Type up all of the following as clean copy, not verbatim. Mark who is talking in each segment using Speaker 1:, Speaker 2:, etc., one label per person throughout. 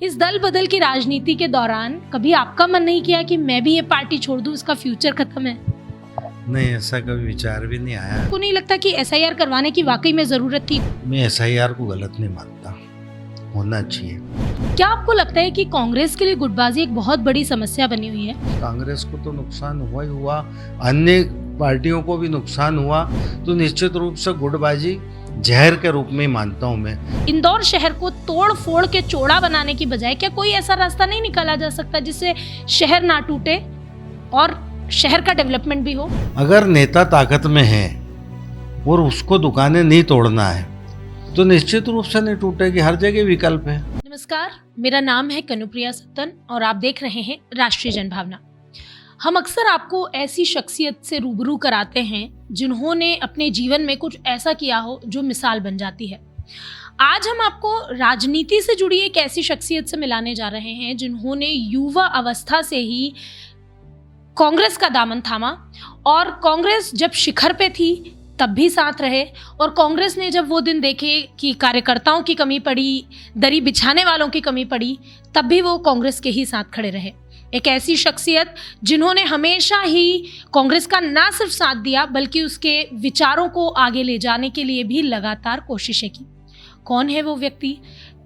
Speaker 1: इस दल बदल की राजनीति के दौरान कभी आपका मन नहीं किया कि मैं भी ये पार्टी छोड़ दूं, इसका फ्यूचर खत्म है?
Speaker 2: नहीं, ऐसा कभी विचार भी नहीं आया।
Speaker 1: आपको नहीं लगता कि एसआईआर करवाने की वाकई में जरूरत थी?
Speaker 2: मैं एसआईआर को गलत नहीं मानता, होना चाहिए।
Speaker 1: क्या आपको लगता है कि कांग्रेस के लिए गुटबाजी एक बहुत बड़ी समस्या बनी हुई है?
Speaker 2: कांग्रेस को तो नुकसान हुआ ही हुआ, अन्य पार्टियों को भी नुकसान हुआ, तो निश्चित रूप से गुटबाजी जहर के रूप में ही मानता हूँ मैं।
Speaker 1: इंदौर शहर को तोड़ फोड़ के चौड़ा बनाने की बजाय क्या कोई ऐसा रास्ता नहीं निकाला जा सकता जिससे शहर ना टूटे और शहर का डेवलपमेंट भी हो?
Speaker 2: अगर नेता ताकत में है और उसको दुकानें नहीं तोड़ना है तो निश्चित रूप से नहीं टूटेगी, हर जगह विकल्प है।
Speaker 1: नमस्कार, मेरा नाम है कनुप्रिया सत्तन और आप देख रहे हैं राष्ट्रीय जनभावना। हम अक्सर आपको ऐसी शख्सियत से रूबरू कराते हैं जिन्होंने अपने जीवन में कुछ ऐसा किया हो जो मिसाल बन जाती है। आज हम आपको राजनीति से जुड़ी एक ऐसी शख्सियत से मिलाने जा रहे हैं जिन्होंने युवा अवस्था से ही कांग्रेस का दामन थामा और कांग्रेस जब शिखर पे थी तब भी साथ रहे, और कांग्रेस ने जब वो दिन देखे कि कार्यकर्ताओं की कमी पड़ी, दरी बिछाने वालों की कमी पड़ी, तब भी वो कांग्रेस के ही साथ खड़े रहे। एक ऐसी शख्सियत जिन्होंने हमेशा ही कांग्रेस का ना सिर्फ साथ दिया बल्कि उसके विचारों को आगे ले जाने के लिए भी लगातार कोशिशें की। कौन है वो व्यक्ति,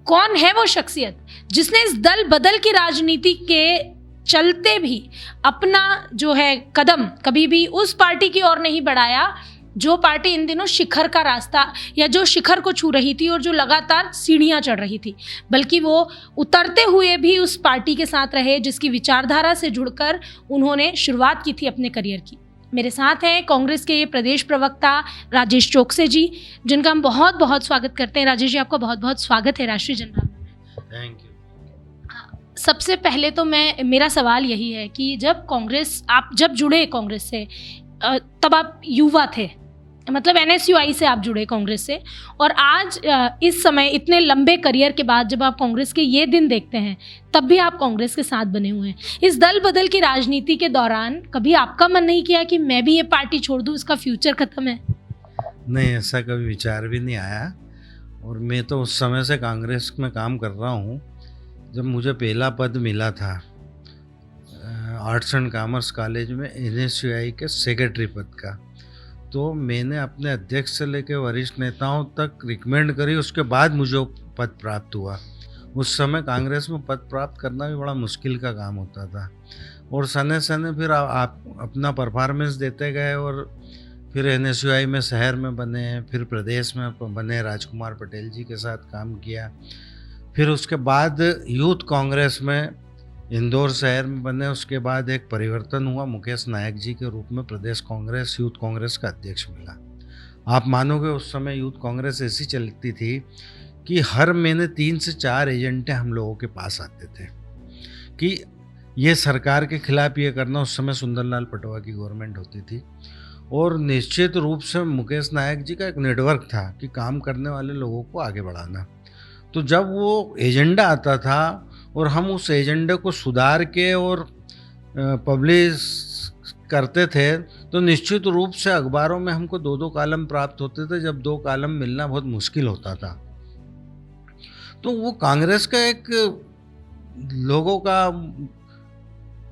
Speaker 1: कौन है वो शख्सियत जिसने इस दल बदल की राजनीति के चलते भी अपना जो है कदम कभी भी उस पार्टी की ओर नहीं बढ़ाया जो पार्टी इन दिनों शिखर का रास्ता या जो शिखर को छू रही थी और जो लगातार सीढ़ियां चढ़ रही थी, बल्कि वो उतरते हुए भी उस पार्टी के साथ रहे जिसकी विचारधारा से जुड़कर उन्होंने शुरुआत की थी अपने करियर की। मेरे साथ हैं कांग्रेस के प्रदेश प्रवक्ता राजेश चोकसे जी, जिनका हम बहुत बहुत स्वागत करते हैं। राजेश जी, आपका बहुत बहुत स्वागत है राष्ट्रीय जनभावना में।
Speaker 2: Thank you.
Speaker 1: सबसे पहले तो मेरा सवाल यही है कि आप जब जुड़े कांग्रेस से तब आप युवा थे, मतलब एनएसयूआई से आप जुड़े कांग्रेस से, और आज इस समय इतने लंबे करियर के बाद जब आप कांग्रेस के ये दिन देखते हैं तब भी आप कांग्रेस के साथ बने हुए हैं। इस दल बदल की राजनीति के दौरान कभी आपका मन नहीं किया कि मैं भी ये पार्टी छोड़ दूं, इसका फ्यूचर खत्म है?
Speaker 2: नहीं, ऐसा कभी विचार भी नहीं आया। और मैं तो उस समय से कांग्रेस में काम कर रहा हूँ जब मुझे पहला पद मिला था आर्ट्स एंड कॉमर्स कॉलेज में एनएसयूआई के सेक्रेटरी पद का, तो मैंने अपने अध्यक्ष से लेकर वरिष्ठ नेताओं तक रिकमेंड करी, उसके बाद मुझे वो पद प्राप्त हुआ। उस समय कांग्रेस में पद प्राप्त करना भी बड़ा मुश्किल का काम होता था, और सने सने फिर आप अपना परफॉर्मेंस देते गए और फिर एनएसयूआई में शहर में बने, फिर प्रदेश में बने, राजकुमार पटेल जी के साथ काम किया। फिर उसके बाद यूथ कांग्रेस में इंदौर शहर में बने, उसके बाद एक परिवर्तन हुआ, मुकेश नायक जी के रूप में प्रदेश कांग्रेस यूथ कांग्रेस का अध्यक्ष मिला। आप मानोगे उस समय यूथ कांग्रेस ऐसी चलती थी कि हर महीने 3 से 4 एजेंटे हम लोगों के पास आते थे कि ये सरकार के खिलाफ ये करना। उस समय सुंदरलाल पटवा की गवर्नमेंट होती थी, और निश्चित रूप से मुकेश नायक जी का एक नेटवर्क था कि काम करने वाले लोगों को आगे बढ़ाना। तो जब वो एजेंडा आता था और हम उस एजेंडे को सुधार के और पब्लिश करते थे तो निश्चित रूप से अखबारों में हमको 2-2 कॉलम प्राप्त होते थे, जब 2 कॉलम मिलना बहुत मुश्किल होता था। तो वो कांग्रेस का एक लोगों का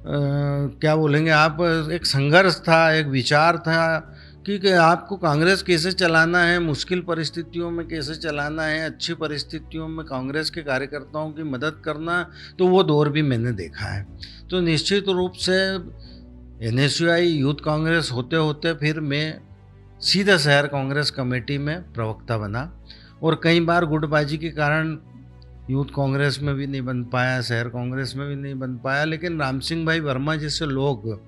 Speaker 2: क्या बोलेंगे आप, एक संघर्ष था, एक विचार था कि आपको कांग्रेस कैसे चलाना है, मुश्किल परिस्थितियों में कैसे चलाना है, अच्छी परिस्थितियों में कांग्रेस के कार्यकर्ताओं की मदद करना। तो वो दौर भी मैंने देखा है। तो निश्चित रूप से एनएसयूआई यूथ कांग्रेस होते होते फिर मैं सीधा शहर कांग्रेस कमेटी में प्रवक्ता बना, और कई बार गुटबाजी के कारण यूथ कांग्रेस में भी नहीं बन पाया, शहर कांग्रेस में भी नहीं बन पाया। लेकिन राम सिंह भाई वर्मा जैसे लोग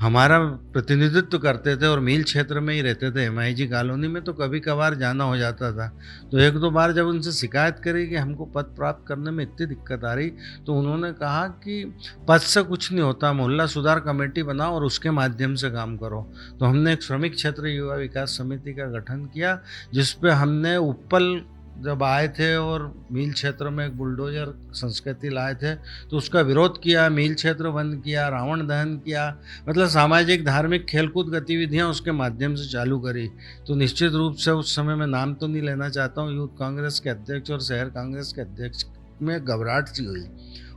Speaker 2: हमारा प्रतिनिधित्व करते थे और मील क्षेत्र में ही रहते थे, MIG कॉलोनी में, तो कभी कभार जाना हो जाता था। तो 1-2 बार जब उनसे शिकायत करी कि हमको पद प्राप्त करने में इतनी दिक्कत आ रही, तो उन्होंने कहा कि पद से कुछ नहीं होता, मोहल्ला सुधार कमेटी बनाओ और उसके माध्यम से काम करो। तो हमने एक श्रमिक क्षेत्र युवा विकास समिति का गठन किया, जिस पे हमने उपल जब आए थे और मील क्षेत्र में एक बुलडोजर संस्कृति लाए थे तो उसका विरोध किया, मील क्षेत्र बंद किया, रावण दहन किया, मतलब सामाजिक धार्मिक खेलकूद गतिविधियां उसके माध्यम से चालू करी। तो निश्चित रूप से उस समय मैं नाम तो नहीं लेना चाहता हूँ, यूथ कांग्रेस के अध्यक्ष और शहर कांग्रेस के अध्यक्ष में घबराहट सी हुई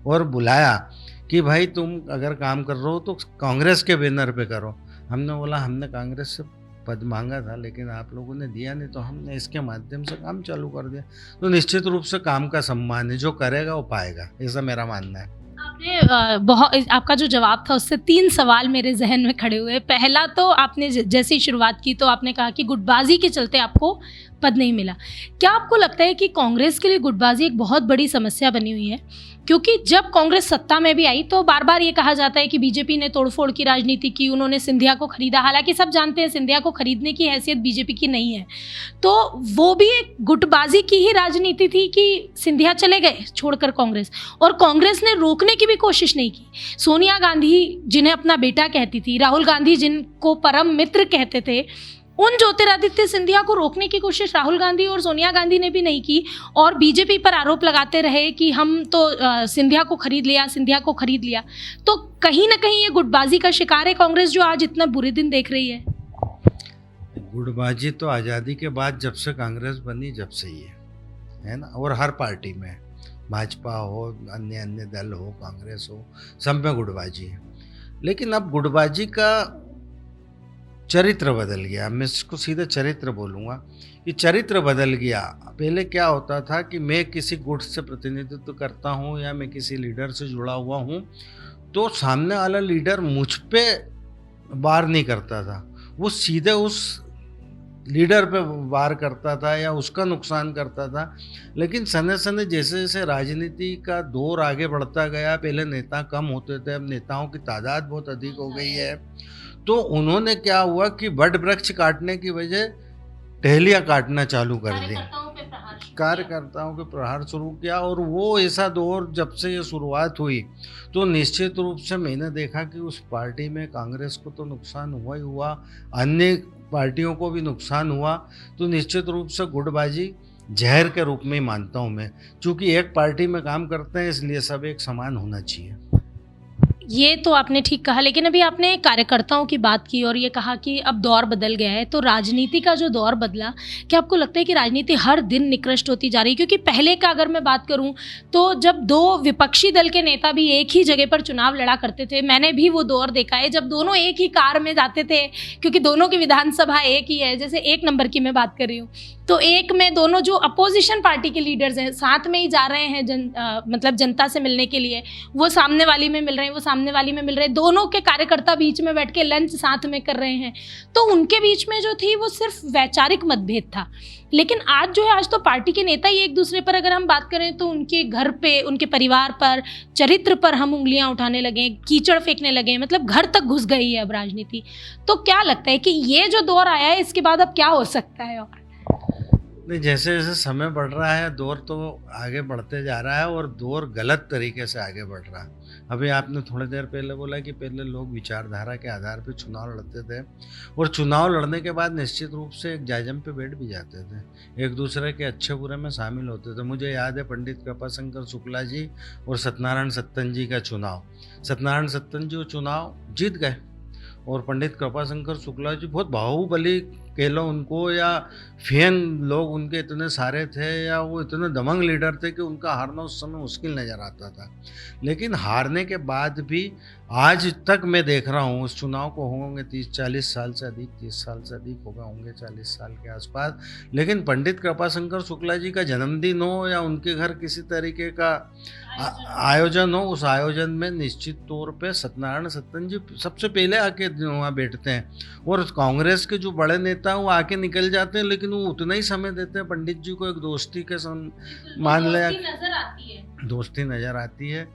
Speaker 2: और बुलाया कि भाई तुम अगर काम कर रहे हो तो कांग्रेस के बैनर पे करो। हमने बोला हमने कांग्रेस से पद मांगा था लेकिन आप लोगों ने दिया नहीं, तो हमने इसके माध्यम से काम चालू कर दिया। तो निश्चित रूप से काम का सम्मान है, जो करेगा वो पाएगा, ऐसा मेरा मानना है।
Speaker 1: आपने बहुत आपका जो जवाब था उससे 3 सवाल मेरे जहन में खड़े हुए। पहला तो आपने जैसे ही शुरुआत की तो आपने कहा कि गुटबाजी के चलते आपको पद नहीं मिला। क्या आपको लगता है कि कांग्रेस के लिए गुटबाजी एक बहुत बड़ी समस्या बनी हुई है? क्योंकि जब कांग्रेस सत्ता में भी आई तो बार बार ये कहा जाता है कि बीजेपी ने तोड़फोड़ की राजनीति की, उन्होंने सिंधिया को खरीदा। हालांकि सब जानते हैं सिंधिया को खरीदने की हैसियत बीजेपी की नहीं है, तो वो भी एक गुटबाजी की ही राजनीति थी कि सिंधिया चले गए छोड़कर कांग्रेस, और कांग्रेस ने रोकने की भी कोशिश नहीं की। सोनिया गांधी जिन्हें अपना बेटा कहती थी, राहुल गांधी जिनको परम मित्र कहते थे, उन ज्योतिरादित्य सिंधिया को रोकने की कोशिश राहुल गांधी और सोनिया गांधी ने भी नहीं की, और बीजेपी पर आरोप लगाते रहे कि हम तो सिंधिया को खरीद लिया, सिंधिया को खरीद लिया। तो कहीं ना कहीं ये गुटबाजी का शिकार है कांग्रेस, जो आज इतना बुरे दिन देख रही है।
Speaker 2: गुटबाजी तो आज़ादी के बाद जब से कांग्रेस बनी जब से ही है ना, और हर पार्टी में, भाजपा हो, अन्य अन्य दल हो, कांग्रेस हो, सब में गुटबाजी है। लेकिन अब गुटबाजी का चरित्र बदल गया। मैं इसको सीधे चरित्र बोलूँगा कि चरित्र बदल गया। पहले क्या होता था कि मैं किसी गुट से प्रतिनिधित्व करता हूँ या मैं किसी लीडर से जुड़ा हुआ हूँ तो सामने वाला लीडर मुझ पे वार नहीं करता था, वो सीधे उस लीडर पे वार करता था या उसका नुकसान करता था। लेकिन सने सने जैसे जैसे राजनीति का दौर आगे बढ़ता गया, पहले नेता कम होते थे, अब नेताओं की तादाद बहुत अधिक हो गई है, तो उन्होंने क्या हुआ कि बड़ वृक्ष काटने की वजह टहलियाँ काटना चालू कर दी, कार्यकर्ताओं के प्रहार शुरू किया। और वो ऐसा दौर जब से ये शुरुआत हुई तो निश्चित रूप से मैंने देखा कि उस पार्टी में कांग्रेस को तो नुकसान हुआ ही हुआ, अन्य पार्टियों को भी नुकसान हुआ। तो निश्चित रूप से गुटबाजी जहर के रूप में ही मानता हूँ मैं, क्योंकि एक पार्टी में काम करते हैं इसलिए सब एक समान होना चाहिए।
Speaker 1: ये तो आपने ठीक कहा, लेकिन अभी आपने कार्यकर्ताओं की बात की और ये कहा कि अब दौर बदल गया है, तो राजनीति का जो दौर बदला, क्या आपको लगता है कि राजनीति हर दिन निकृष्ट होती जा रही है? क्योंकि पहले का अगर मैं बात करूं तो जब 2 विपक्षी दल के नेता भी एक ही जगह पर चुनाव लड़ा करते थे, मैंने भी वो दौर देखा है जब दोनों एक ही कार में जाते थे, क्योंकि दोनों की विधानसभा एक ही है। जैसे 1 नंबर की मैं बात कर रही हूँ, तो एक में दोनों जो अपोजिशन पार्टी के लीडर्स हैं साथ में ही जा रहे हैं मतलब जनता से मिलने के लिए, वो सामने वाली में मिल रहे हैं, वो सामने वाली में मिल रहे हैं, दोनों के कार्यकर्ता बीच में बैठ के लंच साथ में कर रहे हैं। तो उनके बीच में जो थी वो सिर्फ वैचारिक मतभेद था। लेकिन आज जो है, आज तो पार्टी के नेता ही एक दूसरे पर, अगर हम बात करें तो उनके घर पे, उनके परिवार पर, चरित्र पर हम उंगलियां उठाने लगे, कीचड़ फेंकने लगे, मतलब घर तक घुस गई है अब राजनीति। तो क्या लगता है कि ये जो दौर आया है इसके बाद अब क्या हो सकता है? और
Speaker 2: नहीं, जैसे जैसे समय बढ़ रहा है दौर तो आगे बढ़ते जा रहा है और दौर गलत तरीके से आगे बढ़ रहा है। अभी आपने थोड़ी देर पहले बोला कि पहले लोग विचारधारा के आधार पर चुनाव लड़ते थे और चुनाव लड़ने के बाद निश्चित रूप से एक जायजम पे बैठ भी जाते थे, एक दूसरे के अच्छे बुरे में शामिल होते थे। मुझे याद है पंडित कृपाशंकर शुक्ला जी और सत्यनारायण सत्तन जी का चुनाव। सत्यनारायण सत्तन जी वो चुनाव जीत गए और पंडित कृपाशंकर शुक्ला जी बहुत बाहुबली कह लो उनको, या फैन लोग उनके इतने सारे थे, या वो इतने दबंग लीडर थे कि उनका हारना उस समय मुश्किल नज़र आता था। लेकिन हारने के बाद भी आज तक मैं देख रहा हूँ, उस चुनाव को होंगे 30-40 साल से अधिक, 30 साल से अधिक होंगे 40 साल के आसपास। लेकिन पंडित कृपाशंकर शुक्ला जी का जन्मदिन हो या उनके घर किसी तरीके का आयोजन हो, उस आयोजन में निश्चित तौर पे सत्यनारायण सत्तन जी सबसे पहले आके वहाँ बैठते हैं और कांग्रेस के जो बड़े नेता हैं वो आके निकल जाते हैं, लेकिन वो उतना ही समय देते हैं पंडित जी को, एक दोस्ती के मान लिया, दोस्ती नज़र आती है।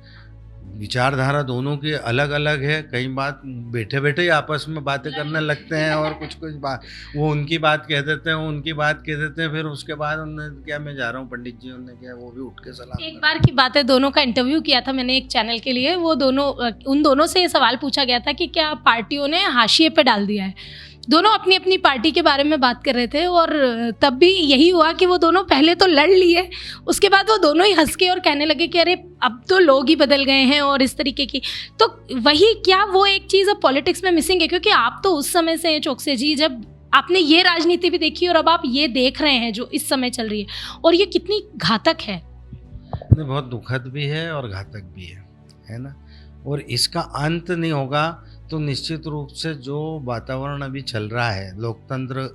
Speaker 2: विचारधारा दोनों की अलग अलग है, कई बात बैठे बैठे ही आपस में बातें करने लगते हैं और कुछ बात वो उनकी बात कह देते हैं, उनकी बात कह देते हैं, फिर उसके बाद उन्होंने क्या मैं जा रहा हूँ पंडित जी, उन्होंने क्या वो भी उठ के सलाम।
Speaker 1: एक बार की बात है, दोनों का इंटरव्यू किया था मैंने एक चैनल के लिए, वो दोनों, उन दोनों से ये सवाल पूछा गया था कि क्या पार्टियों ने हाशिए पे डाल दिया है। दोनों अपनी अपनी पार्टी के बारे में बात कर रहे थे और तब भी यही हुआ कि वो दोनों पहले तो लड़ लिए, उसके बाद वो दोनों ही हंस के और कहने लगे कि अरे अब तो लोग ही बदल गए हैं और इस तरीके की। तो वही क्या वो एक चीज़ अब पॉलिटिक्स में मिसिंग है? क्योंकि आप तो उस समय से हैं चौकसे जी, जब आपने ये राजनीति भी देखी और अब आप ये देख रहे हैं जो इस समय चल रही है, और ये कितनी घातक है।
Speaker 2: नहीं, बहुत दुखद भी है और घातक भी है ना। और इसका अंत नहीं होगा तो निश्चित रूप से जो वातावरण अभी चल रहा है, लोकतंत्र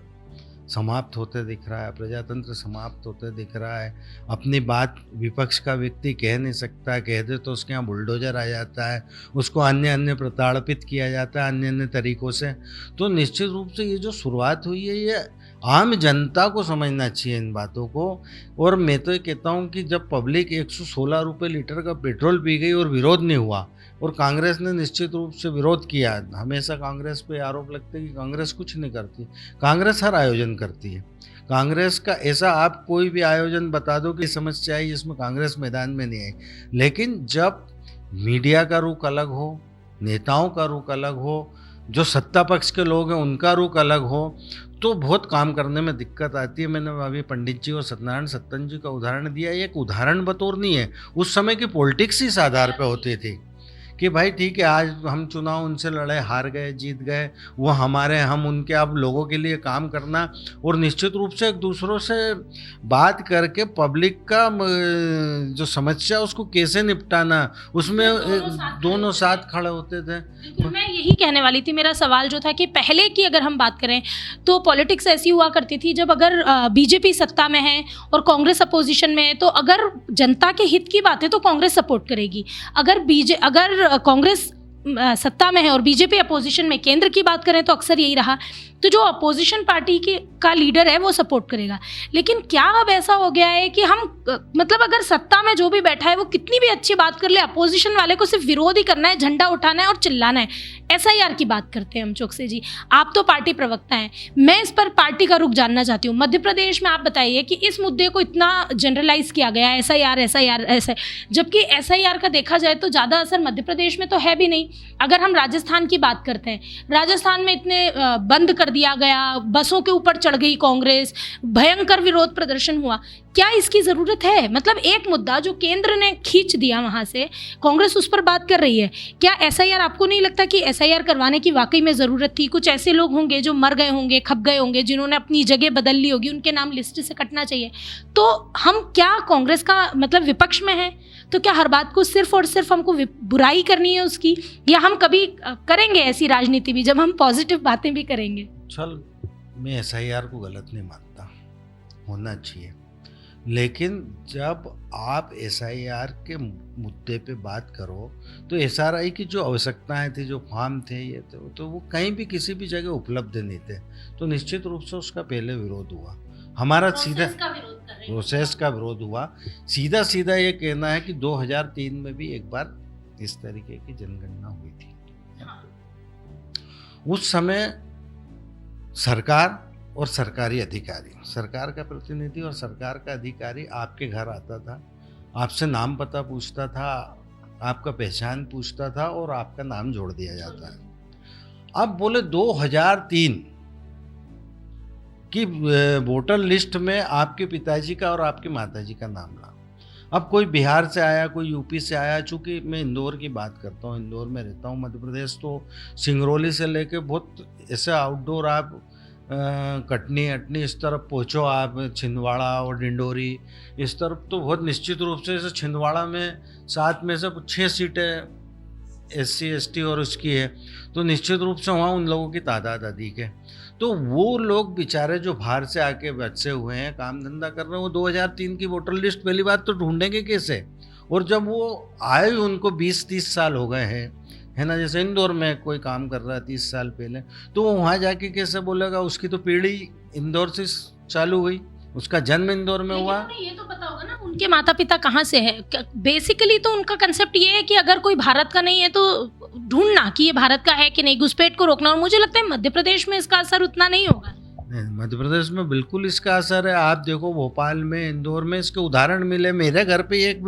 Speaker 2: समाप्त होते दिख रहा है, प्रजातंत्र समाप्त होते दिख रहा है। अपनी बात विपक्ष का व्यक्ति कह नहीं सकता, कह दे तो उसके यहाँ बुलडोजर आ जाता है, उसको अन्य अन्य प्रताड़ित किया जाता है अन्य अन्य तरीक़ों से। तो निश्चित रूप से ये जो शुरुआत हुई है, ये आम जनता को समझना चाहिए इन बातों को। और मैं तो ये कहता हूँ कि जब पब्लिक 116 रुपये लीटर का पेट्रोल पी गई और विरोध नहीं हुआ, और कांग्रेस ने निश्चित रूप से विरोध किया, हमेशा कांग्रेस पे आरोप लगते हैं कि कांग्रेस कुछ नहीं करती। कांग्रेस हर आयोजन करती है। कांग्रेस का ऐसा आप कोई भी आयोजन बता दो कि समस्या आई जिसमें कांग्रेस मैदान में नहीं आई। लेकिन जब मीडिया का रुख अलग हो, नेताओं का रुख अलग हो, जो सत्ता पक्ष के लोग हैं उनका रुख अलग हो, तो बहुत काम करने में दिक्कत आती है। मैंने अभी पंडित जी और सत्यनारायण सत्तन जी का उदाहरण दिया, ये एक उदाहरण बतौर नहीं है, उस समय की पॉलिटिक्स इस आधार पे होती थी कि भाई ठीक है, आज हम चुनाव उनसे लड़े, हार गए, जीत गए, वो हमारे, हम उनके, अब लोगों के लिए काम करना। और निश्चित रूप से एक दूसरों से बात करके पब्लिक का जो समस्या उसको कैसे निपटाना, उसमें दोनों साथ खड़े होते थे।
Speaker 1: मैं यही कहने वाली थी, मेरा सवाल जो था कि पहले की अगर हम बात करें तो पॉलिटिक्स ऐसी हुआ करती थी, जब अगर बीजेपी सत्ता में है और कांग्रेस अपोजिशन में है तो अगर जनता के हित की बात है तो कांग्रेस सपोर्ट करेगी। अगर कांग्रेस सत्ता में है और बीजेपी अपोजिशन में, केंद्र की बात करें तो अक्सर यही रहा, तो जो अपोजिशन पार्टी का लीडर है वो सपोर्ट करेगा। लेकिन क्या अब ऐसा हो गया है कि हम मतलब अगर सत्ता में जो भी बैठा है वो कितनी भी अच्छी बात कर ले, अपोजिशन वाले को सिर्फ विरोध ही करना है, झंडा उठाना है और चिल्लाना है। एसआईआर की बात करते हैं हम चोकसे जी, आप तो पार्टी प्रवक्ता हैं, मैं इस पर पार्टी का रुख जानना चाहती हूँ। मध्य प्रदेश में आप बताइए कि इस मुद्दे को इतना जनरलाइज किया गया है, एसआईआर एसआईआर ऐसे, जबकि एसआईआर का देखा जाए तो ज़्यादा असर मध्य प्रदेश में तो है भी नहीं। अगर हम राजस्थान की बात करते हैं, राजस्थान में इतने बंद कर दिया गया, बसों के ऊपर चढ़ गई कांग्रेस, भयंकर विरोध प्रदर्शन हुआ। क्या इसकी ज़रूरत है? मतलब एक मुद्दा जो केंद्र ने खींच दिया वहाँ से, कांग्रेस उस पर बात कर रही है। क्या एसआईआर, आपको नहीं लगता कि एसआईआर करवाने की वाकई में ज़रूरत थी? कुछ ऐसे लोग होंगे जो मर गए होंगे, खप गए होंगे, जिन्होंने अपनी जगह बदल ली होगी, उनके नाम लिस्ट से कटना चाहिए। तो हम क्या कांग्रेस का मतलब विपक्ष में है तो क्या हर बात को सिर्फ और सिर्फ हमको बुराई करनी है उसकी, या हम कभी करेंगे ऐसी राजनीति भी जब हम पॉजिटिव बातें भी करेंगे?
Speaker 2: चल, मैं एसआईआर को गलत नहीं मानता, होना चाहिए। लेकिन जब आप एसआईआर के मुद्दे पे बात करो तो एसआरआई की जो आवश्यकताएं थी, जो फॉर्म थे, ये थे, तो वो कहीं भी किसी भी जगह उपलब्ध नहीं थे। तो निश्चित रूप से उसका पहले विरोध हुआ, हमारा सीधा प्रोसेस का विरोध हुआ। सीधा सीधा ये कहना है कि 2003 में भी एक बार इस तरीके की जनगणना हुई थी। उस समय सरकार और सरकारी अधिकारी, सरकार का प्रतिनिधि और सरकार का अधिकारी आपके घर आता था, आपसे नाम पता पूछता था, आपका पहचान पूछता था और आपका नाम जोड़ दिया जाता है। अब बोले 2003 की वोटर लिस्ट में आपके पिताजी का और आपकी माताजी का नाम ला। अब कोई बिहार से आया, कोई यूपी से आया, चूँकि मैं इंदौर की बात करता हूँ, इंदौर में रहता हूँ। मध्य प्रदेश तो सिंगरौली से लेके बहुत ऐसे आउटडोर, आप कटनी अटनी इस तरफ पहुँचो, आप छिंदवाड़ा और डिंडोरी इस तरफ, तो बहुत निश्चित रूप से जैसे छिंदवाड़ा में 7 में से 6 सीटें SC ST और उसकी है, तो निश्चित रूप से वहाँ उन लोगों की तादाद अधिक है। तो वो लोग बेचारे जो बाहर से आके बचे हुए हैं, काम धंधा कर रहे हैं, वो 2003 की वोटर लिस्ट पहली बात तो ढूंढेंगे कैसे? और जब वो आए, उनको 20-30 साल हो गए हैं, है ना। जैसे इंदौर में कोई काम कर रहा है 30 साल पहले, तो वो वहाँ जाके कैसे बोलेगा? उसकी तो पीढ़ी इंदौर से चालू हुई, उसका जन्म इंदौर में हुआ।
Speaker 1: ये तो पता होगा ना उनके माता पिता कहाँ से है। बेसिकली तो उनका कंसेप्ट ये है कि अगर कोई भारत का नहीं है तो ढूंढना कि ये भारत का है कि नहीं, घुसपैठ को रोकना। और मुझे लगता है मध्य प्रदेश में इसका असर उतना नहीं होगा।
Speaker 2: मध्य प्रदेश में बिल्कुल इसका असर है। आप देखो, भोपाल में, इंदौर में इसके उदाहरण मिले। मेरे घर पे एक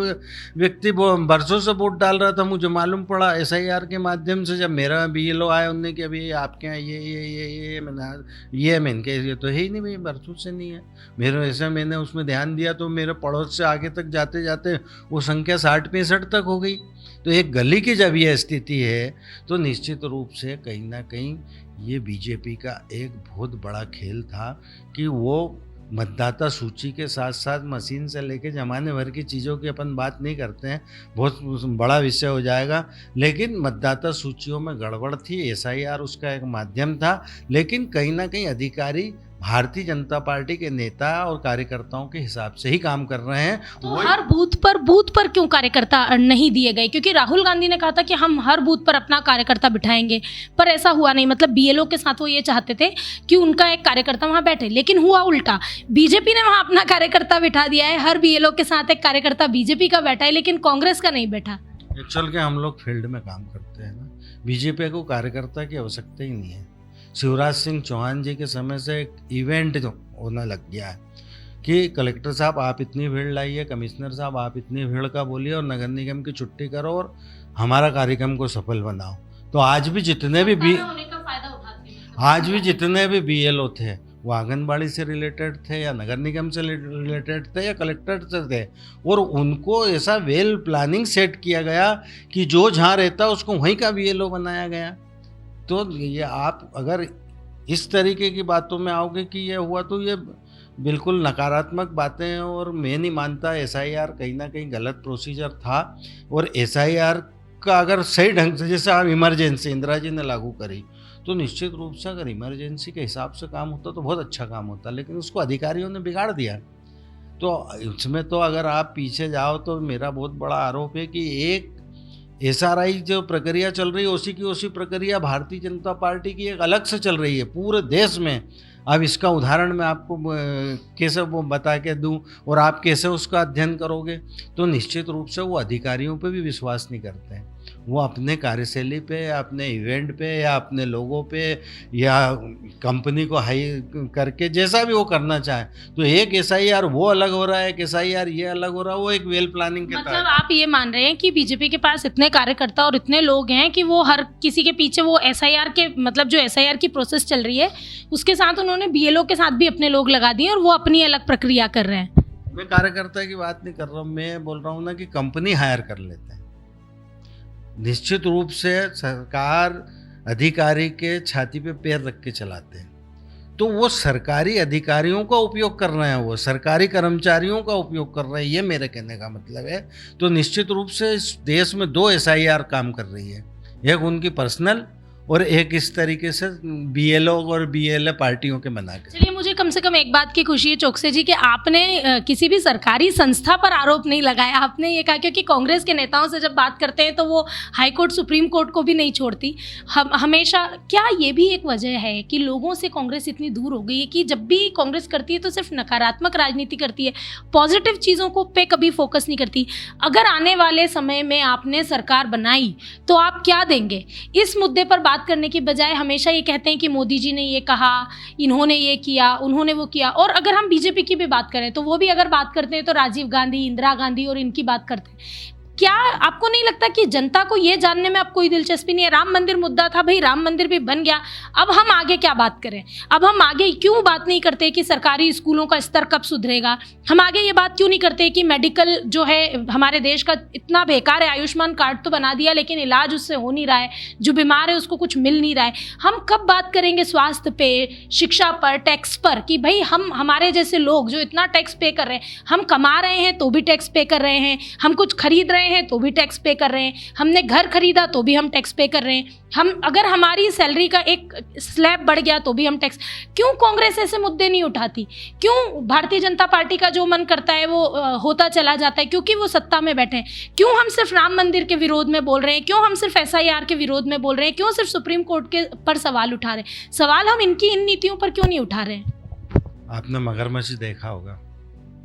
Speaker 2: व्यक्ति बरसों से वोट डाल रहा था, मुझे मालूम पड़ा एसआईआर के माध्यम से, जब मेरा BLO आया, उनने कि अभी आपके यहाँ मैंने कहा ये तो है ही नहीं भाई, बरसों से नहीं है मेरे। ऐसा मैंने उसमें ध्यान दिया तो मेरे पड़ोस से आगे तक जाते जाते वो संख्या 60-65 तक हो गई। तो एक गली की जब यह स्थिति है तो निश्चित रूप से कहीं ना कहीं ये बीजेपी का एक बहुत बड़ा खेल था कि वो मतदाता सूची के साथ साथ मशीन से लेके ज़माने भर की चीज़ों की अपन बात नहीं करते हैं, बहुत बड़ा विषय हो जाएगा। लेकिन मतदाता सूचियों में गड़बड़ थी, एसआईआर उसका एक माध्यम था, लेकिन कहीं न कहीं अधिकारी भारतीय जनता पार्टी के नेता और कार्यकर्ताओं के हिसाब से ही काम कर रहे हैं।
Speaker 1: तो हर बूथ पर क्यों कार्यकर्ता नहीं दिए गए? क्योंकि राहुल गांधी ने कहा था कि हम हर बूथ पर अपना कार्यकर्ता बिठाएंगे, पर ऐसा हुआ नहीं। मतलब बीएलओ के साथ वो ये चाहते थे कि उनका एक कार्यकर्ता वहां बैठे, लेकिन हुआ उल्टा। बीजेपी ने वहां अपना कार्यकर्ता बिठा दिया है, हर बीएलओ के साथ एक कार्यकर्ता बीजेपी का बैठा है, लेकिन कांग्रेस का नहीं बैठा।
Speaker 2: एक्चुअल के हम लोग फील्ड में काम करते हैं ना, बीजेपी को कार्यकर्ता की आवश्यकता ही नहीं है। शिवराज सिंह चौहान जी के समय से एक इवेंट जो होने लग गया है कि कलेक्टर साहब आप इतनी भीड़ लाइए, कमिश्नर साहब आप इतनी भीड़ का बोलिए और नगर निगम की छुट्टी करो और हमारा कार्यक्रम को सफल बनाओ। तो आज भी जितने भी बीएलओ थे वो आंगनबाड़ी से रिलेटेड थे या नगर निगम से रिलेटेड थे या कलेक्टर से थे, और उनको ऐसा वेल प्लानिंग सेट किया गया कि जो जहाँ रहता उसको वहीं का बीएलओ बनाया गया। तो ये आप अगर इस तरीके की बातों में आओगे कि ये हुआ, तो ये बिल्कुल नकारात्मक बातें हैं। और मैं नहीं मानता एसआईआर कहीं ना कहीं गलत प्रोसीजर था। और एसआईआर का अगर सही ढंग से, जैसे आप इमरजेंसी इंदिरा जी ने लागू करी, तो निश्चित रूप से अगर इमरजेंसी के हिसाब से काम होता तो बहुत अच्छा काम होता, लेकिन उसको अधिकारियों ने बिगाड़ दिया। तो इसमें तो अगर आप पीछे जाओ तो मेरा बहुत बड़ा आरोप है कि एक एसआरआई जो प्रक्रिया चल रही है उसी प्रक्रिया भारतीय जनता पार्टी की एक अलग से चल रही है पूरे देश में। अब इसका उदाहरण मैं आपको कैसे वो बता के दूं और आप कैसे उसका अध्ययन करोगे? तो निश्चित रूप से वो अधिकारियों पे भी विश्वास नहीं करते हैं। वो अपने कार्यशैली पे या अपने इवेंट पे या अपने लोगों पे या कंपनी को हाई करके जैसा भी वो करना चाहे, तो एक एसआईआर वो अलग हो रहा है, एक एसआईआर ये अलग हो रहा है, वो एक वेल प्लानिंग के
Speaker 1: मतलब आप ये मान रहे हैं कि बीजेपी के पास इतने कार्यकर्ता और इतने लोग हैं कि वो हर किसी के पीछे वो एसआईआर के, मतलब जो एसआईआर की प्रोसेस चल रही है उसके साथ उन्होंने बीएलओ के साथ भी अपने लोग लगा दिए और वो अपनी अलग प्रक्रिया कर रहे हैं।
Speaker 2: मैं कार्यकर्ता की बात नहीं कर रहा हूँ, मैं बोल रहा हूँ ना कि कंपनी हायर कर लेते हैं। निश्चित रूप से सरकार अधिकारी के छाती पे पैर रख के चलाते हैं, तो वो सरकारी अधिकारियों का उपयोग कर रहे हैं, वो सरकारी कर्मचारियों का उपयोग कर रहे हैं, ये मेरे कहने का मतलब है। तो निश्चित रूप से इस देश में 2 एसआईआर काम कर रही है, एक उनकी पर्सनल और एक इस तरीके से बीएलओ और बीएलए पार्टियों के बना के।
Speaker 1: चलिए, मुझे कम से कम एक बात की खुशी है चोकसे जी कि आपने किसी भी सरकारी संस्था पर आरोप नहीं लगाया। आपने ये कहा, क्योंकि कांग्रेस के नेताओं से जब बात करते हैं तो वो हाई कोर्ट सुप्रीम कोर्ट को भी नहीं छोड़ती हमेशा। क्या ये भी एक वजह है कि लोगों से कांग्रेस इतनी दूर हो गई है कि जब भी कांग्रेस करती है तो सिर्फ नकारात्मक राजनीति करती है, पॉजिटिव चीज़ों को पे कभी फोकस नहीं करती? अगर आने वाले समय में आपने सरकार बनाई तो आप क्या देंगे? इस मुद्दे पर बात करने की बजाय हमेशा ये कहते हैं कि मोदी जी ने ये कहा, इन्होंने ये किया, उन्होंने वो किया। और अगर हम बीजेपी की भी बात करें तो वो भी अगर बात करते हैं तो राजीव गांधी, इंदिरा गांधी और इनकी बात करते हैं। क्या आपको नहीं लगता कि जनता को ये जानने में अब कोई दिलचस्पी नहीं है? राम मंदिर मुद्दा था, भाई राम मंदिर भी बन गया, अब हम आगे क्या बात करें? अब हम आगे क्यों बात नहीं करते कि सरकारी स्कूलों का स्तर कब सुधरेगा? हम आगे ये बात क्यों नहीं करते कि मेडिकल जो है हमारे देश का इतना बेकार है, आयुष्मान कार्ड तो बना दिया लेकिन इलाज उससे हो नहीं रहा है, जो बीमार है उसको कुछ मिल नहीं रहा है। हम कब बात करेंगे स्वास्थ्य पे, शिक्षा पर, टैक्स पर, कि भाई हम हमारे जैसे लोग जो इतना टैक्स पे कर रहे हैं, हम कमा रहे हैं तो भी टैक्स पे कर रहे हैं, हम कुछ खरीद रहे हैं तो भी टैक्स पे कर रहे हैं, हमने घर खरीदा तो भी हम टैक्स पे कर रहे हैं, हम अगर हमारी सैलरी का एक स्लैब बढ़ गया तो भी हम टैक्स। क्यों कांग्रेस ऐसे मुद्दे नहीं उठाती? क्यों भारतीय जनता पार्टी का जो मन करता है वो होता चला जाता है? क्योंकि वो सत्ता में बैठे हैं। क्यों हम सिर्फ राम मंदिर के विरोध में बोल रहे हैं? क्यों हम सिर्फ एसआईआर के विरोध में बोल रहे हैं? क्यों सिर्फ सुप्रीम कोर्ट के पर सवाल उठा रहे हैं? सवाल हम इनकी इन नीतियों पर क्यों नहीं उठा रहे हैं?
Speaker 2: आपने मगरमच्छ देखा होगा,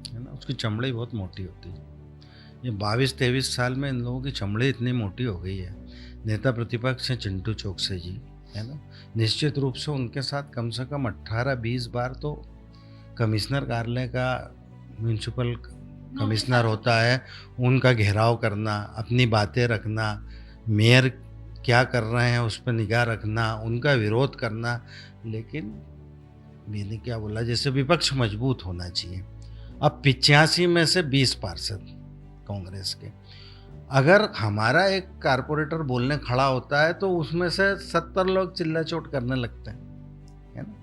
Speaker 2: है ना, उसकी चमड़ी बहुत मोटी होती है। ये 22-23 साल में इन लोगों की चमड़ी इतनी मोटी हो गई है। नेता प्रतिपक्ष हैं चिंटू चोकसे जी, है ना, निश्चित रूप से उनके साथ कम से कम 18-20 बार तो कमिश्नर कार्यालय का म्यूनसिपल कमिश्नर होता है, उनका घेराव करना, अपनी बातें रखना, मेयर क्या कर रहे हैं उस पर निगाह रखना, उनका विरोध करना। लेकिन मैंने क्या बोला, जैसे विपक्ष मजबूत होना चाहिए। अब 85 में से 20 पार्षद कांग्रेस के, अगर हमारा एक कारपोरेटर बोलने खड़ा होता है तो उसमें से 70 लोग चिल्ला चोट करने लगते हैं, है ना।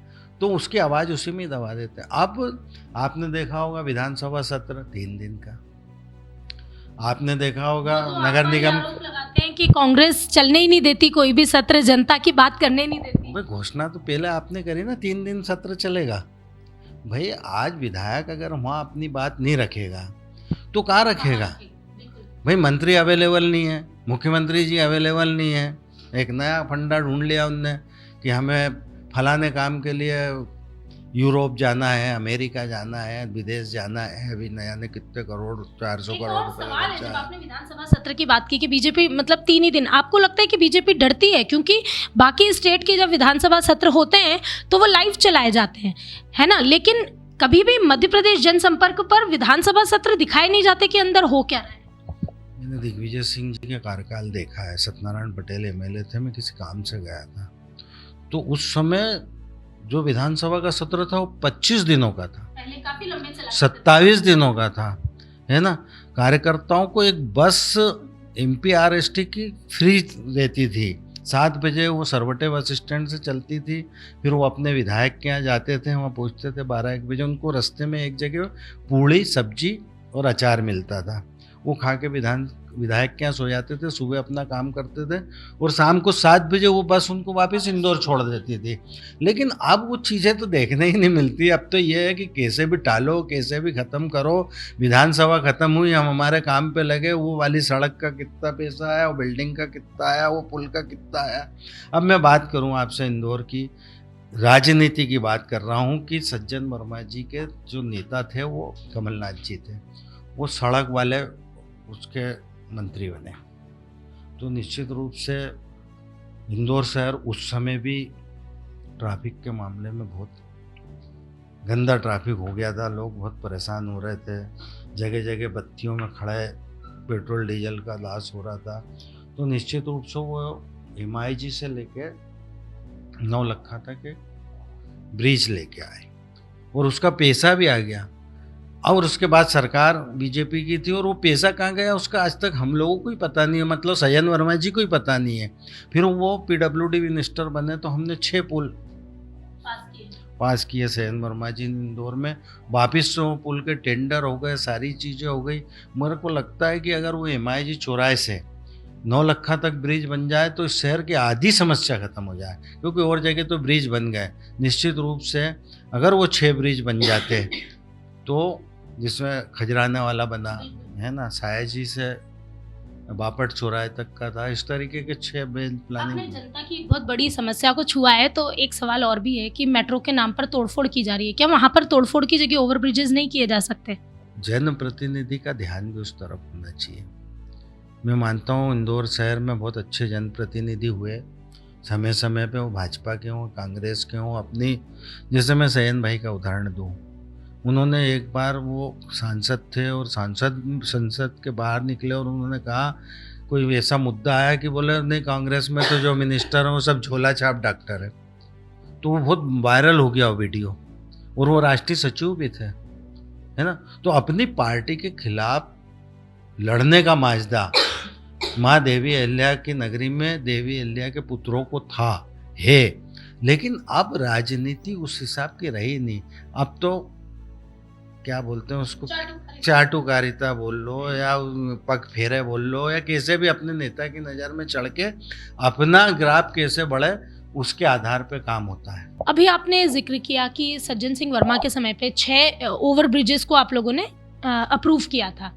Speaker 2: तो उसकी आवाज़ उसी में ही दबा देते हैं। अब आपने देखा होगा विधानसभा सत्र 3 दिन का, आपने देखा होगा
Speaker 1: तो
Speaker 2: नगर
Speaker 1: आप
Speaker 2: निगम।
Speaker 1: आरोप लगाते हैं कि कांग्रेस चलने ही नहीं देती कोई भी सत्र, जनता की बात करने नहीं देती।
Speaker 2: भाई घोषणा तो पहले आपने करी ना 3 दिन सत्र चलेगा। भाई आज विधायक अगर वहाँ अपनी बात नहीं रखेगा तो कहाँ रखेगा? भाई मंत्री अवेलेबल नहीं है, मुख्यमंत्री जी अवेलेबल नहीं है, एक नया फंडा ढूंढ लिया उनने कि हमें फलाने काम के लिए यूरोप जाना है, अमेरिका जाना है, विदेश जाना है, अभी नया ने कितने करोड़ 400
Speaker 1: एक
Speaker 2: करोड़
Speaker 1: और
Speaker 2: रुपए
Speaker 1: सवाल है,
Speaker 2: खर्चा
Speaker 1: जब
Speaker 2: है।
Speaker 1: आपने विधानसभा सत्र की बात की कि बीजेपी मतलब 3 ही दिन, आपको लगता है कि बीजेपी डरती है? क्योंकि बाकी स्टेट के जब विधानसभा सत्र होते हैं तो वो लाइव चलाए जाते हैं, है ना, लेकिन कभी भी मध्य प्रदेश जनसंपर्क पर विधानसभा सत्र दिखाए नहीं जाते कि अंदर हो क्या रहा है।
Speaker 2: मैंने दिग्विजय सिंह जी का कार्यकाल देखा है, सत्यनारायण पटेल एमएलए थे, मैं किसी काम से गया था, तो उस समय जो विधानसभा का सत्र था वो 25 दिनों का था,
Speaker 1: पहले काफी लंबे चला
Speaker 2: 27 दिनों का था, है ना। कार्यकर्ताओं को एक बस एमपीआरएसटी की फ्री रहती थी, 7 बजे वो सरवटे बस स्टैंड से चलती थी, फिर वो अपने विधायक के यहाँ जाते थे, वहाँ पहुँचते थे 12-1 बजे, उनको रास्ते में एक जगह पूड़ी सब्जी और अचार मिलता था, वो खा के विधायक के यहाँ सो जाते थे, सुबह अपना काम करते थे और शाम को 7 बजे वो बस उनको वापस इंदौर छोड़ देती थी। लेकिन अब वो चीज़ें तो देखने ही नहीं मिलती। अब तो ये है कि कैसे भी टालो, कैसे भी ख़त्म करो, विधानसभा ख़त्म हुई, हम हमारे काम पे लगे, वो वाली सड़क का कितना पैसा आया, वो बिल्डिंग का कितना आया, वो पुल का कितना आया। अब मैं बात करूँ आपसे इंदौर की राजनीति की बात कर रहा हूँ कि सज्जन वर्मा जी के जो नेता थे वो कमलनाथ जी थे, वो सड़क वाले उसके मंत्री बने, तो निश्चित रूप से इंदौर शहर उस समय भी ट्रैफिक के मामले में बहुत गंदा ट्रैफिक हो गया था, लोग बहुत परेशान हो रहे थे, जगह जगह बत्तियों में खड़े पेट्रोल डीजल का लॉस हो रहा था। तो निश्चित रूप से वो MIG से लेके नौलखा तक एक ब्रिज लेके आए और उसका पैसा भी आ गया, और उसके बाद सरकार बीजेपी की थी और वो पैसा कहाँ गया उसका आज तक हम लोगों को ही पता नहीं है, मतलब सज्जन वर्मा जी को ही पता नहीं है। फिर वो PWD मिनिस्टर बने तो हमने 6 पुल पास किए सज्जन वर्मा जी ने इंदौर में, वापिस से वो पुल के टेंडर हो गए, सारी चीज़ें हो गई। मेरे को लगता है कि अगर वो MIG चौराहे से नौलखा तक ब्रिज बन जाए तो इस शहर की आधी समस्या खत्म हो जाए, क्योंकि और जगह तो ब्रिज बन गए। निश्चित रूप से अगर वो 6 ब्रिज बन जाते तो जिसमें खजराना वाला बना है ना, सायाजी से बापट चौराहे तक का था, इस तरीके के 6 ब्रिज
Speaker 1: आपने
Speaker 2: प्लानिंग।
Speaker 1: जनता की एक बहुत बड़ी समस्या को छुआ है, तो एक सवाल और भी है कि मेट्रो के नाम पर तोड़फोड़ की जा रही है, क्या वहाँ पर तोड़फोड़ की जगह ओवर ब्रिजेस नहीं किए जा सकते?
Speaker 2: जनप्रतिनिधि का ध्यान भी उस तरफ होना चाहिए। मैं मानता हूँ इंदौर शहर में बहुत अच्छे जनप्रतिनिधि हुए, समय समय पे वो भाजपा के हों, कांग्रेस के हों, अपनी, जैसे मैं सैयन भाई का उदाहरण दूँ, उन्होंने एक बार वो सांसद थे और संसद के बाहर निकले और उन्होंने कहा, कोई ऐसा मुद्दा आया कि बोले नहीं कांग्रेस में तो जो मिनिस्टर हैं वो सब झोला छाप डॉक्टर है, तो वो बहुत वायरल हो गया वो वीडियो, और वो राष्ट्रीय सचिव भी थे, है ना। तो अपनी पार्टी के खिलाफ लड़ने का माजदा माँ देवी अहिल्या की नगरी में देवी अहिल्या के पुत्रों को था, है, लेकिन अब राजनीति उस हिसाब की रही नहीं। अब तो क्या बोलते हैं उसको, चाटुकारिता बोल लो या पग फेरे बोल लो, या कैसे भी अपने नेता की नज़र में चढ़ के अपना ग्राफ कैसे बढ़े उसके आधार पे काम होता है।
Speaker 1: अभी आपने जिक्र किया कि सज्जन सिंह वर्मा के समय पे 6 ओवर ब्रिजेस को आप लोगों ने अप्रूव किया था।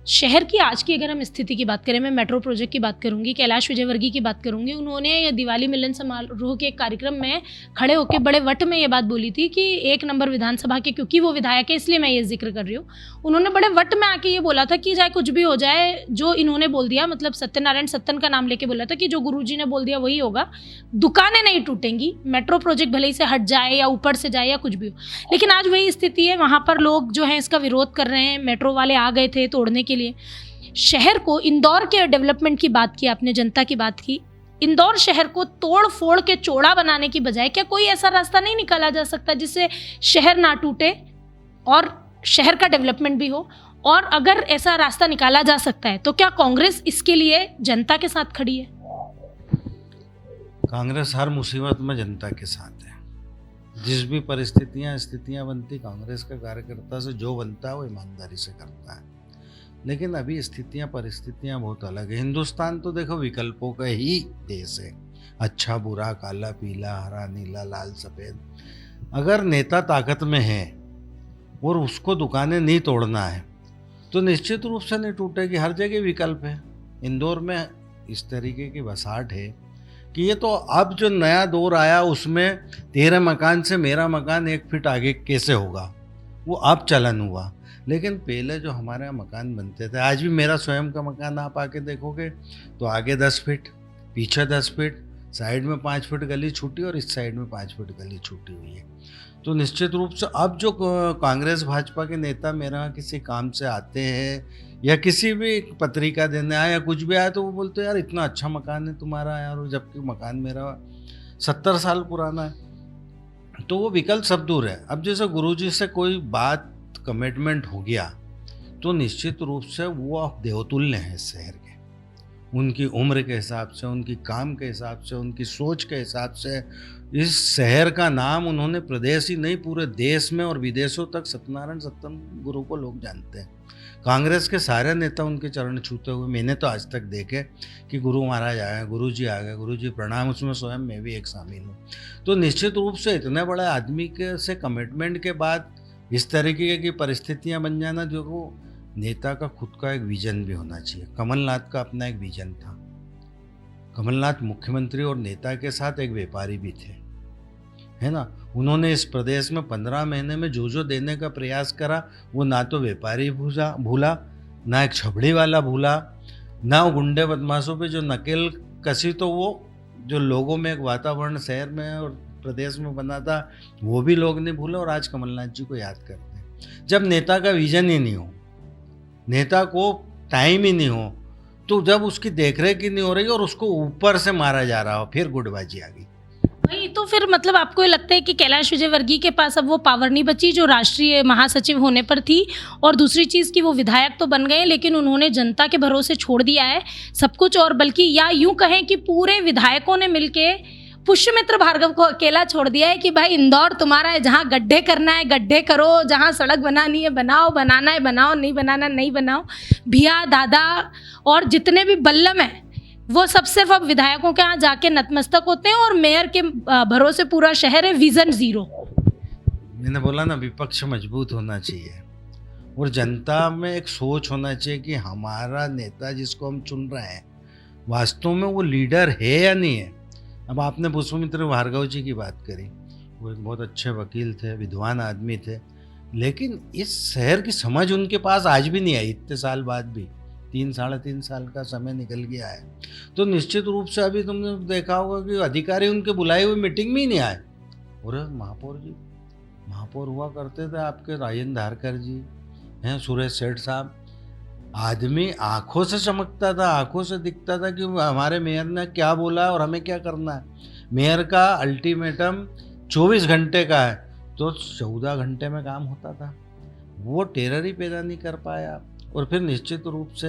Speaker 1: शहर की आज की अगर हम स्थिति की बात करें, मैं मेट्रो प्रोजेक्ट की बात करूंगी, कैलाश विजयवर्गीय की बात करूंगी, उन्होंने दिवाली मिलन समारोह के एक कार्यक्रम में खड़े होकर बड़े वट में ये बात बोली थी कि 1 नंबर विधानसभा के, क्योंकि वो विधायक है इसलिए मैं ये जिक्र कर रही हूँ, उन्होंने बड़े वट में आके ये बोला था कि चाहे कुछ भी हो जाए, जो इन्होंने बोल दिया, मतलब सत्यनारायण सत्तन का नाम लेके बोला था कि जो गुरुजी ने बोल दिया वही होगा, दुकानें नहीं टूटेंगी, मेट्रो प्रोजेक्ट भले ही से हट जाए या ऊपर से जाए या कुछ भी हो। लेकिन आज वही स्थिति है, वहाँ पर लोग जो हैं इसका विरोध कर रहे हैं, मेट्रो वाले आ गए थे तोड़ने के लिए। शहर को, इंदौर के डेवलपमेंट की बात की आपने, जनता की बात की, इंदौर शहर को तोड़ फोड़ के चौड़ा बनाने की बजाय क्या कोई ऐसा रास्ता नहीं निकाला जा सकता जिससे शहर ना टूटे और शहर का डेवलपमेंट भी हो? और अगर ऐसा रास्ता निकाला जा सकता है तो क्या कांग्रेस इसके लिए जनता के साथ खड़ी है?
Speaker 2: कांग्रेस हर मुसीबत में जनता के साथ है, जिस भी परिस्थितियां स्थितियां बनती, कांग्रेस का कार्यकर्ता से जो बनता है वो ईमानदारी से करता है। लेकिन अभी स्थितियां परिस्थितियां बहुत अलग है। हिंदुस्तान तो देखो विकल्पों का ही देश है, अच्छा बुरा, काला पीला, हरा नीला, लाल सफ़ेद। अगर नेता ताकत में है और उसको दुकानें नहीं तोड़ना है तो निश्चित रूप से नहीं टूटेगी। हर जगह विकल्प है। इंदौर में इस तरीके की बसाहट है कि ये तो अब जो नया दौर आया उसमें तेरे मकान से मेरा मकान 1 फीट आगे कैसे होगा, वो अब चलन हुआ। लेकिन पहले जो हमारे यहाँ मकान बनते थे, आज भी मेरा स्वयं का मकान आप आके देखोगे तो आगे 10 फीट, पीछे 10 फीट, साइड में 5 फीट गली छूटी और इस साइड में 5 फीट गली छूटी हुई है। तो निश्चित रूप से अब जो कांग्रेस भाजपा के नेता मेरे यहाँ किसी काम से आते हैं या किसी भी पत्रिका देने आए या कुछ भी आए तो वो बोलते हैं यार इतना अच्छा मकान है तुम्हारा यार, जबकि मकान मेरा 70 साल पुराना है। तो वो विकल्प सब दूर है। अब जैसे गुरुजी से कोई बात कमिटमेंट हो गया तो निश्चित रूप से वो आप देवतुल्य हैं इस शहर के। उनकी उम्र के हिसाब से, उनकी काम के हिसाब से, उनकी सोच के हिसाब से इस शहर का नाम उन्होंने प्रदेश ही नहीं पूरे देश में और विदेशों तक सत्यनारायण सत्तम गुरु को लोग जानते हैं। कांग्रेस के सारे नेता उनके चरण छूते हुए मैंने तो आज तक देखे कि गुरु महाराज आए, गुरु जी आ गए, गुरु जी प्रणाम, उसमें स्वयं मैं भी एक शामिल हूँ। तो निश्चित रूप से इतने बड़े आदमी के से कमिटमेंट के बाद इस तरीके की परिस्थितियाँ बन जाना, जो वो नेता का खुद का एक विजन भी होना चाहिए। कमलनाथ का अपना एक विजन था। कमलनाथ मुख्यमंत्री और नेता के साथ एक व्यापारी भी थे, है ना। उन्होंने इस प्रदेश में 15 महीने में जो देने का प्रयास करा वो ना तो व्यापारी भूला, ना एक छबड़ी वाला भूला, ना वो गुंडे बदमाशों पे जो नकेल कसी, तो वो जो लोगों में एक वातावरण शहर में और प्रदेश में बना था वो भी लोग नहीं भूले और आज कमलनाथ जी को याद करते हैं। जब नेता का विजन ही नहीं हो, नेता को टाइम ही नहीं हो, तो जब उसकी देखरेख ही नहीं हो रही और उसको ऊपर से मारा जा रहा हो, फिर गुटबाजी आ गई।
Speaker 1: वही तो फिर मतलब आपको ये लगता है कि कैलाश विजयवर्गीय के पास अब वो पावर नहीं बची जो राष्ट्रीय महासचिव होने पर थी, और दूसरी चीज़ कि वो विधायक तो बन गए लेकिन उन्होंने जनता के भरोसे छोड़ दिया है सब कुछ, और बल्कि या यूं कहें कि पूरे विधायकों ने मिलके पुष्यमित्र भार्गव को अकेला छोड़ दिया है कि भाई इंदौर तुम्हारा है, जहाँ गड्ढे करना है गड्ढे करो, जहाँ सड़क बनानी है बनाओ, बनाना है बनाओ, नहीं बनाना नहीं बनाओ। भिया दादा और जितने भी बल्लम हैं वो सब सिर्फ अब विधायकों के यहाँ जाके नतमस्तक होते हैं और मेयर के भरोसे पूरा शहर है, विजन जीरो।
Speaker 2: मैंने बोला ना, विपक्ष मजबूत होना चाहिए और जनता में एक सोच होना चाहिए कि हमारा नेता जिसको हम चुन रहे हैं वास्तव में वो लीडर है या नहीं है। अब आपने पुष्पमित्र भार्गव जी की बात करी, वो एक बहुत अच्छे वकील थे, विद्वान आदमी थे, लेकिन इस शहर की समझ उनके पास आज भी नहीं आई। इतने साल बाद भी 3-3.5 साल का समय निकल गया है। तो निश्चित रूप से अभी तुमने देखा होगा कि अधिकारी उनके बुलाए हुए मीटिंग में ही नहीं आए। और महापौर हुआ करते थे आपके राजेंद्र धारकर जी हैं, सुरेश सेठ साहब। आदमी आंखों से चमकता था, आंखों से दिखता था कि हमारे मेयर ने क्या बोला और हमें क्या करना है। मेयर का अल्टीमेटम 24 घंटे का है तो 14 घंटे में काम होता था। वो टेरर ही पैदा नहीं कर पाया। और फिर निश्चित रूप से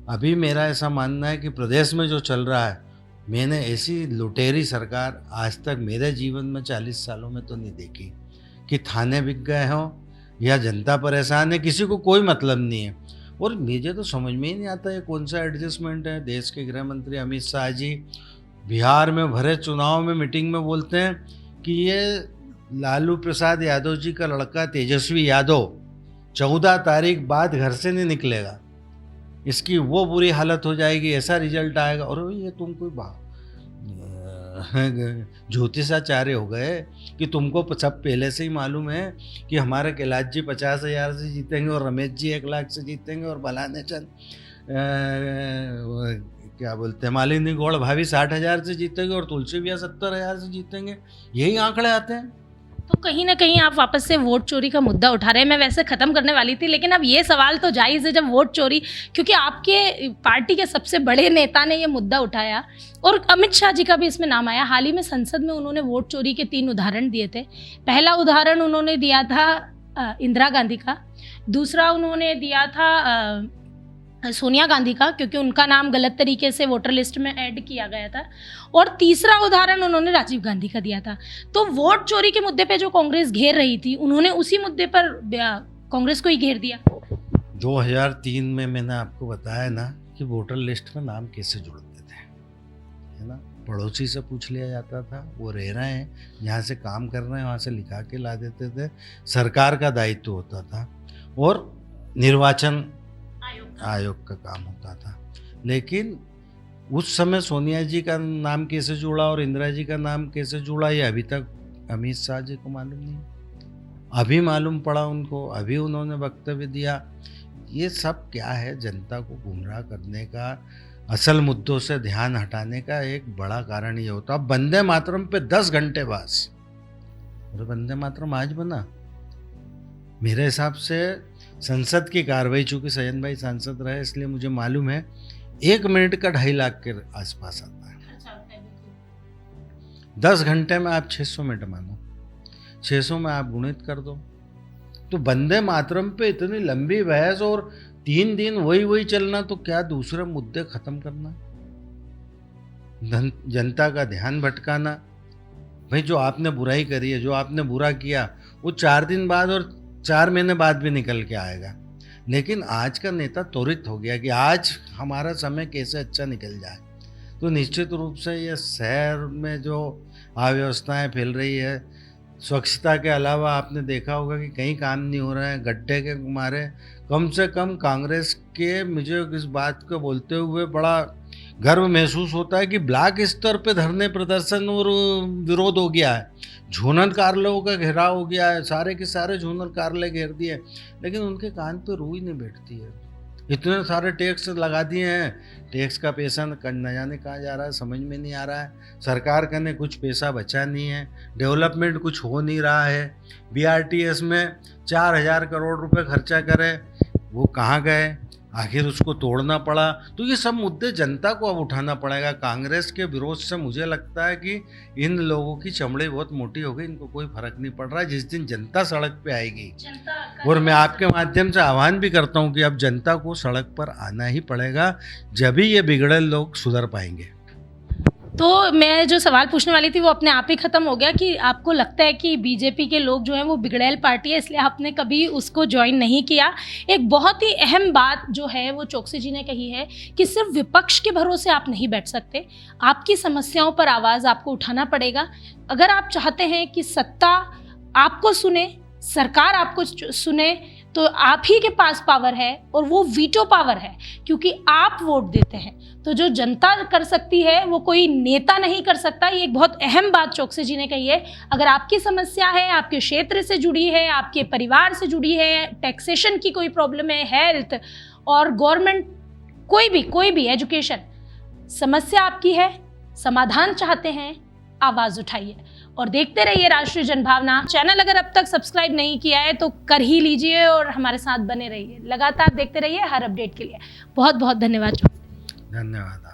Speaker 2: अभी मेरा ऐसा मानना है कि प्रदेश में जो चल रहा है, मैंने ऐसी लुटेरी सरकार आज तक मेरे जीवन में 40 सालों में तो नहीं देखी कि थाने बिक गए हों या जनता परेशान है, किसी को कोई मतलब नहीं है। और मुझे तो समझ में ही नहीं आता ये कौन सा एडजस्टमेंट है। देश के गृह मंत्री अमित शाह जी बिहार में भरे चुनाव में मीटिंग में बोलते हैं कि ये लालू प्रसाद यादव जी का लड़का तेजस्वी यादव 14 तारीख बाद घर से नहीं निकलेगा, इसकी वो बुरी हालत हो जाएगी, ऐसा रिजल्ट आएगा। और ये तुम कोई ज्योतिषाचार्य हो गए कि तुमको सब पहले से ही मालूम है कि हमारे कैलाश जी 50,000 से जीतेंगे और रमेश जी 1 लाख से जीतेंगे और बलाने चंद क्या बोलते हैं मालिनी गौड़ भाभी 60,000 से जीतेंगे और तुलसी भैया 70,000 से जीतेंगे। यही आंकड़े आते हैं।
Speaker 1: तो कहीं ना कहीं आप वापस से वोट चोरी का मुद्दा उठा रहे हैं। मैं वैसे ख़त्म करने वाली थी, लेकिन अब ये सवाल तो जायज़ है जब वोट चोरी, क्योंकि आपके पार्टी के सबसे बड़े नेता ने ये मुद्दा उठाया और अमित शाह जी का भी इसमें नाम आया। हाल ही में संसद में उन्होंने वोट चोरी के 3 उदाहरण दिए थे। पहला उदाहरण उन्होंने दिया था इंदिरा गांधी का, दूसरा उन्होंने दिया था सोनिया गांधी का, क्योंकि उनका नाम गलत तरीके से वोटर लिस्ट में ऐड किया गया था, और तीसरा उदाहरण उन्होंने राजीव गांधी का दिया था। तो वोट चोरी के मुद्दे पे जो कांग्रेस घेर रही थी, उन्होंने उसी मुद्दे पर कांग्रेस को ही घेर दिया।
Speaker 2: 2003 में मैंने आपको बताया ना कि वोटर लिस्ट में नाम कैसे जुड़ते थे, है ना। पड़ोसी से पूछ लिया जाता था, वो रह रहे हैं, यहाँ से काम कर रहे हैं, वहाँ से लिखा के ला देते थे। सरकार का दायित्व होता था और निर्वाचन आयोग का काम होता था। लेकिन उस समय सोनिया जी का नाम कैसे जुड़ा और इंदिरा जी का नाम कैसे जुड़ा, ये अभी तक अमित शाह जी को मालूम नहीं। अभी मालूम पड़ा उनको, अभी उन्होंने वक्तव्य दिया। ये सब क्या है, जनता को गुमराह करने का, असल मुद्दों से ध्यान हटाने का एक बड़ा कारण ये होता। अब वंदे मातरम पे 10 घंटे बस, और वंदे मातरम आज बना। मेरे हिसाब से संसद की कार्रवाई, चूंकि सैयद भाई सांसद रहे इसलिए मुझे मालूम है, 1 मिनट का 2.5 लाख के आसपास आता है। 10 घंटे में आप 600 मिनट मानो, 600 में आप गुणित कर दो। तो वंदे मातरम पे इतनी लंबी बहस और 3 दिन वही चलना, तो क्या दूसरे मुद्दे खत्म करना, जनता का ध्यान भटकाना। भाई जो आपने बुराई करी है, जो आपने बुरा किया, वो 4 दिन बाद और 4 महीने बाद भी निकल के आएगा। लेकिन आज का नेता त्वरित हो गया कि आज हमारा समय कैसे अच्छा निकल जाए। तो निश्चित रूप से ये शहर में जो अव्यवस्थाएं फैल रही है, स्वच्छता के अलावा आपने देखा होगा कि कहीं काम नहीं हो रहा है, गड्ढे के मारे। कम से कम कांग्रेस के, मुझे इस बात को बोलते हुए बड़ा गर्व महसूस होता है कि ब्लॉक स्तर पे धरने प्रदर्शन और विरोध हो गया है, झोनल कार्यालयों का घेराव हो गया है, सारे के सारे झोनल कार्यालय घेर दिए, लेकिन उनके कान पे रूई नहीं बैठती है। इतने सारे टैक्स लगा दिए हैं, टैक्स का पैसा न जाने कहाँ जा रहा है, समझ में नहीं आ रहा है। सरकार का ने कुछ पैसा बचा नहीं है, डेवलपमेंट कुछ हो नहीं रहा है। BRTS में 4000 करोड़ रुपए खर्चा करे, वो कहाँ गए, आखिर उसको तोड़ना पड़ा। तो ये सब मुद्दे जनता को अब उठाना पड़ेगा। कांग्रेस के विरोध से मुझे लगता है कि इन लोगों की चमड़ी बहुत मोटी हो गई, इनको कोई फर्क नहीं पड़ रहा है। जिस दिन जनता सड़क पे आएगी, और मैं आपके माध्यम से आह्वान भी करता हूँ कि अब जनता को सड़क पर आना ही पड़ेगा, जब ही ये बिगड़े लोग सुधर पाएंगे।
Speaker 1: तो मैं जो सवाल पूछने वाली थी वो अपने आप ही ख़त्म हो गया कि आपको लगता है कि बीजेपी के लोग जो हैं वो बिगड़ैल पार्टी है, इसलिए आपने कभी उसको ज्वाइन नहीं किया। एक बहुत ही अहम बात जो है वो चोकसी जी ने कही है कि सिर्फ विपक्ष के भरोसे आप नहीं बैठ सकते, आपकी समस्याओं पर आवाज़ आपको उठाना पड़ेगा। अगर आप चाहते हैं कि सत्ता आपको सुने, सरकार आपको सुने, तो आप ही के पास पावर है, और वो वीटो पावर है, क्योंकि आप वोट देते हैं। तो जो जनता कर सकती है वो कोई नेता नहीं कर सकता। ये एक बहुत अहम बात चोकसी जी ने कही है। अगर आपकी समस्या है, आपके क्षेत्र से जुड़ी है, आपके परिवार से जुड़ी है, टैक्सेशन की कोई प्रॉब्लम है, हेल्थ और गवर्नमेंट, कोई भी एजुकेशन समस्या आपकी है, समाधान चाहते हैं, आवाज़ उठाइए और देखते रहिए राष्ट्रीय जनभावना चैनल। अगर अब तक सब्सक्राइब नहीं किया है तो कर ही लीजिए और हमारे साथ बने रहिए, लगातार देखते रहिए हर अपडेट के लिए। बहुत बहुत धन्यवाद।
Speaker 2: धन्यवाद।